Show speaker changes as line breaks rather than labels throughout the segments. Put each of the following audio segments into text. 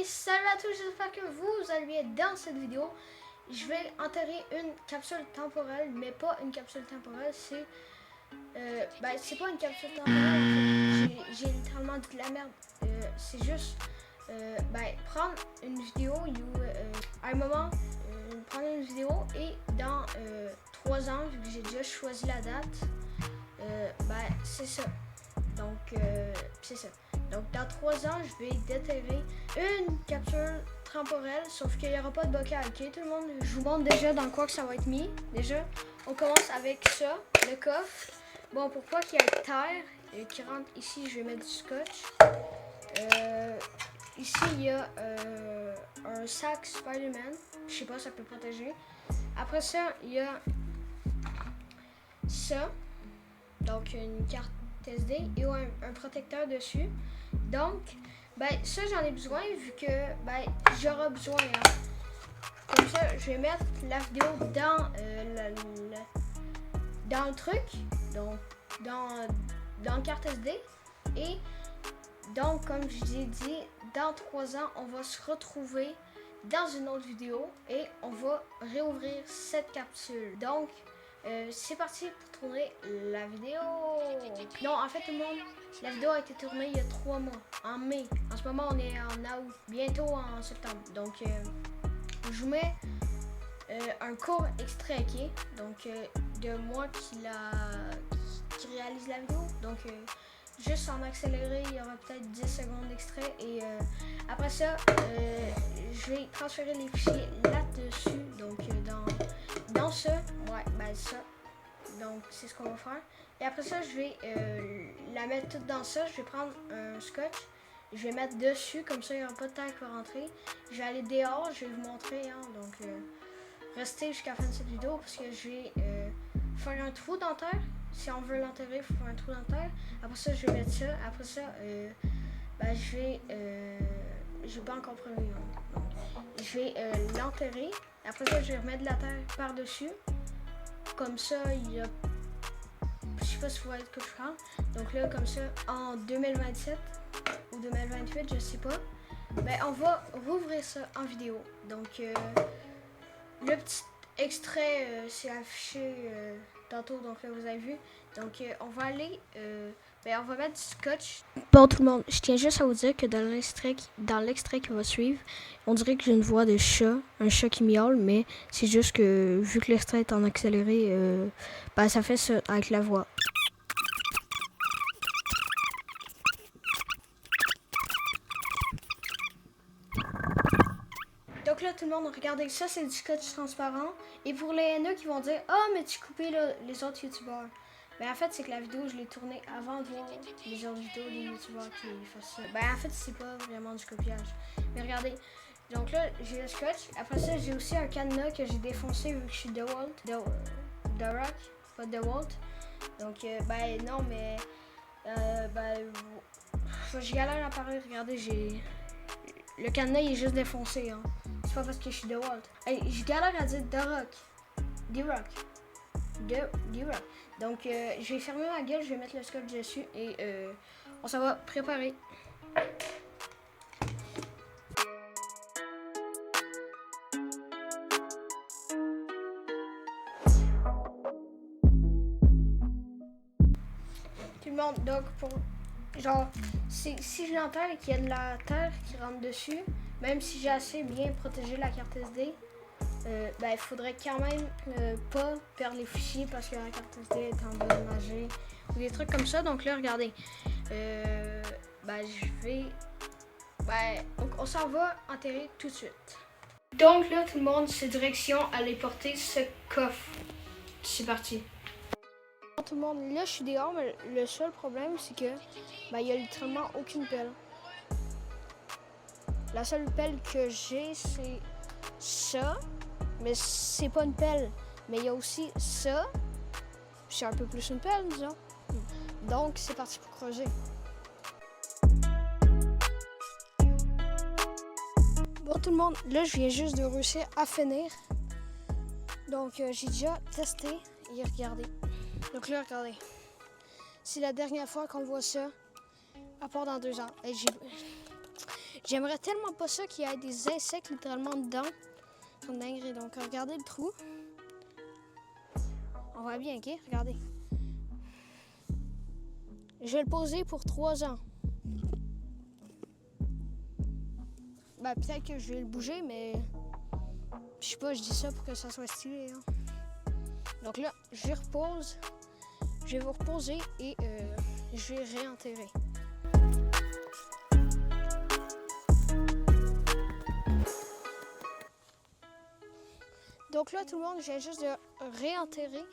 salut à tous, j'espère que vous allez bien. Dans cette vidéo, je vais enterrer une capsule temporelle, mais pas une capsule temporelle, c'est pas une capsule temporelle en fait, j'ai littéralement dit de la merde. C'est juste prendre une vidéo, à un moment, prendre une vidéo et dans 3 ans, vu que j'ai déjà choisi la date, c'est ça. Donc, c'est ça. Donc, dans 3 ans, je vais déterrer une capsule temporelle, sauf qu'il n'y aura pas de bocal, ok tout le monde? Je vous montre déjà dans quoi que ça va être mis. Déjà, on commence avec ça, le coffre. Bon, pour pas qu'il y ait terre qui rentre ici, je vais mettre du scotch. Ici, il y a un sac Spider-Man. Je sais pas, ça peut protéger. Après ça, il y a ça. Donc, une carte SD et un protecteur dessus. Donc, ça j'en ai besoin vu que j'aurai besoin. Hein. Comme ça, je vais mettre la vidéo dans dans le truc, donc dans la carte SD. Et donc, comme je vous ai dit, dans 3 ans, on va se retrouver dans une autre vidéo et on va réouvrir cette capsule. Donc, c'est parti pour tourner la vidéo. Non, en fait, tout le monde, la vidéo a été tournée il y a 3 mois, en mai. En ce moment, on est en août, bientôt en septembre. Donc, je vous mets un court extrait, ok? Donc, de moi qui réalise la vidéo. Donc, juste en accéléré, il y aura peut-être 10 secondes d'extrait. Et après ça, je vais transférer les fichiers là-dessus. Donc, dans ça, ça. Donc, c'est ce qu'on va faire. Et après ça, je vais la mettre toute dans ça. Je vais prendre un scotch. Je vais mettre dessus, comme ça, il n'y aura pas de terre qui va rentrer. Je vais aller dehors, je vais vous montrer. Hein, donc, restez jusqu'à la fin de cette vidéo parce que je vais faire un trou dans terre. Si on veut l'enterrer, il faut faire un trou dans terre. Après ça, je vais mettre ça. Après ça, je vais pas encore pris. Donc, je vais l'enterrer. Après ça, je vais remettre de la terre par-dessus. Comme ça, il y a... Je sais pas si vous voyez ce que je prends. Donc là, comme ça, en 2027 ou 2028, je sais pas. On va rouvrir ça en vidéo. Donc, le petit extrait, c'est affiché tantôt. Donc là, vous avez vu. Donc, on va aller... on va mettre du scotch. Bon, tout le monde, je tiens juste à vous dire que dans l'extrait qui va suivre, on dirait que j'ai une voix de chat, un chat qui miaule, mais c'est juste que, vu que l'extrait est en accéléré, ça fait ça avec la voix. Donc là, tout le monde, regardez, ça c'est du scotch transparent. Et pour les haineux qui vont dire « Ah, mais tu coupais là, les autres youtubeurs ». En fait, c'est que la vidéo, je l'ai tournée avant de voir les autres vidéos des youtubeurs qui font ça. En fait, c'est pas vraiment du copiage. Mais regardez, donc là, j'ai le scotch. Après ça, j'ai aussi un cadenas que j'ai défoncé vu que je suis DeWalt. The Rock, pas DeWalt. Donc, non, mais... je galère à parler. Regardez, j'ai... Le cadenas, il est juste défoncé. Hein. C'est pas parce que je suis DeWalt. Je galère à dire The Rock. Donc, je vais fermer ma gueule, je vais mettre le scotch dessus et on s'en va préparer. Tout le monde, donc si je l'enterre et qu'il y a de la terre qui rentre dessus, même si j'ai assez bien protégé la carte SD, il faudrait quand même pas perdre les fichiers parce que la carte SD est endommagée ou des trucs comme ça. Donc là, regardez, je vais... donc on s'en va enterrer tout de suite. Donc là, tout le monde, c'est direction à aller porter ce coffre. C'est parti. Tout le monde, là, je suis dehors, mais le seul problème, c'est que il y a littéralement aucune pelle. La seule pelle que j'ai, c'est ça. Mais c'est pas une pelle. Mais il y a aussi ça. C'est un peu plus une pelle, disons. Donc, c'est parti pour creuser. Bon, tout le monde, là, je viens juste de réussir à finir. Donc, j'ai déjà testé et regardé. Donc là, regardez. C'est la dernière fois qu'on voit ça, à part dans 2 ans. Et J'aimerais tellement pas ça qu'il y ait des insectes littéralement dedans. C'est une dinguerie. Donc, regardez le trou. On voit bien, OK? Regardez. Je vais le poser pour 3 ans. Ben, peut-être que je vais le bouger, mais... Je sais pas, je dis ça pour que ça soit stylé. Hein. Donc là, je repose. Je vais vous reposer et je vais réenterrer. Donc là, tout le monde, j'ai juste de réenterrer.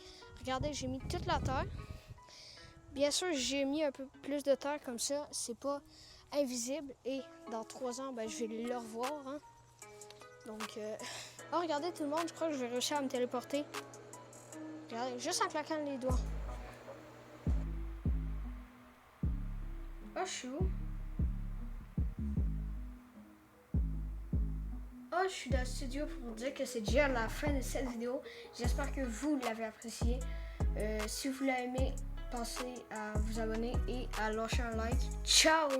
Regardez, j'ai mis toute la terre. Bien sûr, j'ai mis un peu plus de terre comme ça. C'est pas invisible. Et dans 3 ans, ben, je vais le revoir. Hein. Donc, oh, regardez tout le monde, je crois que je vais réussir à me téléporter. Regardez, juste en claquant les doigts. Oh, je suis où? Oh, je suis dans le studio pour vous dire que c'est déjà la fin de cette vidéo. J'espère que vous l'avez apprécié. Si vous l'avez aimé, pensez à vous abonner et à lâcher un like. Ciao!